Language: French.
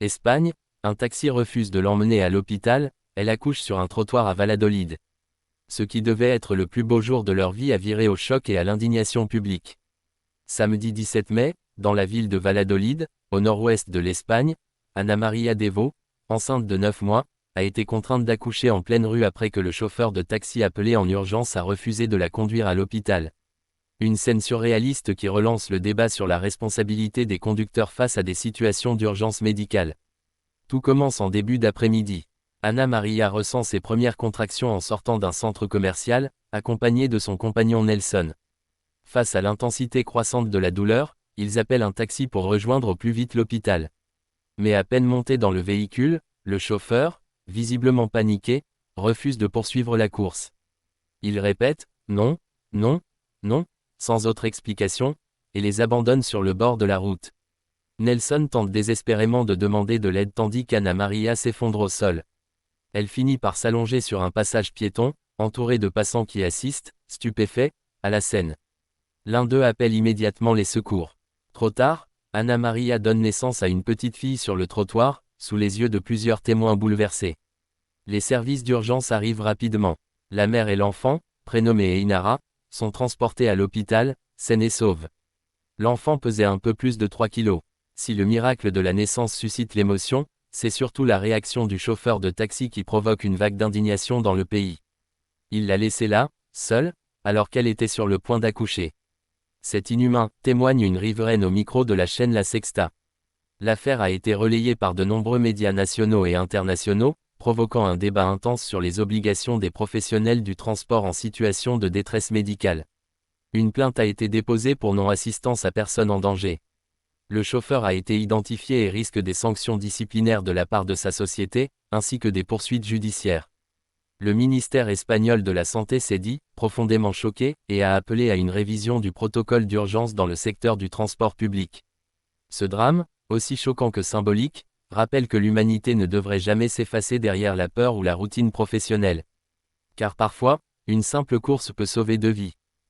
Espagne, un taxi refuse de l'emmener à l'hôpital, elle accouche sur un trottoir à Valladolid. Ce qui devait être le plus beau jour de leur vie a viré au choc et à l'indignation publique. Samedi 17 mai, dans la ville de Valladolid, au nord-ouest de l'Espagne, Ana María Devo, enceinte de 9 mois, a été contrainte d'accoucher en pleine rue après que le chauffeur de taxi appelé en urgence a refusé de la conduire à l'hôpital. Une scène surréaliste qui relance le débat sur la responsabilité des conducteurs face à des situations d'urgence médicale. Tout commence en début d'après-midi. Ana María ressent ses premières contractions en sortant d'un centre commercial, accompagnée de son compagnon Nelson. Face à l'intensité croissante de la douleur, ils appellent un taxi pour rejoindre au plus vite l'hôpital. Mais à peine monté dans le véhicule, le chauffeur, visiblement paniqué, refuse de poursuivre la course. Il répète « non, non, non », sans autre explication, et les abandonne sur le bord de la route. Nelson tente désespérément de demander de l'aide tandis qu'Ana María s'effondre au sol. Elle finit par s'allonger sur un passage piéton, entourée de passants qui assistent, stupéfaits, à la scène. L'un d'eux appelle immédiatement les secours. Trop tard, Ana María donne naissance à une petite fille sur le trottoir, sous les yeux de plusieurs témoins bouleversés. Les services d'urgence arrivent rapidement. La mère et l'enfant, prénommés Einara, sont transportés à l'hôpital, sains et sauves. L'enfant pesait un peu plus de 3 kilos. Si le miracle de la naissance suscite l'émotion, c'est surtout la réaction du chauffeur de taxi qui provoque une vague d'indignation dans le pays. Il l'a laissée là, seule, alors qu'elle était sur le point d'accoucher. C'est inhumain, témoigne une riveraine au micro de la chaîne La Sexta. L'affaire a été relayée par de nombreux médias nationaux et internationaux, provoquant un débat intense sur les obligations des professionnels du transport en situation de détresse médicale. Une plainte a été déposée pour non-assistance à personne en danger. Le chauffeur a été identifié et risque des sanctions disciplinaires de la part de sa société, ainsi que des poursuites judiciaires. Le ministère espagnol de la Santé s'est dit, profondément choqué, et a appelé à une révision du protocole d'urgence dans le secteur du transport public. Ce drame, aussi choquant que symbolique, rappelle que l'humanité ne devrait jamais s'effacer derrière la peur ou la routine professionnelle. Car parfois, une simple course peut sauver 2 vies.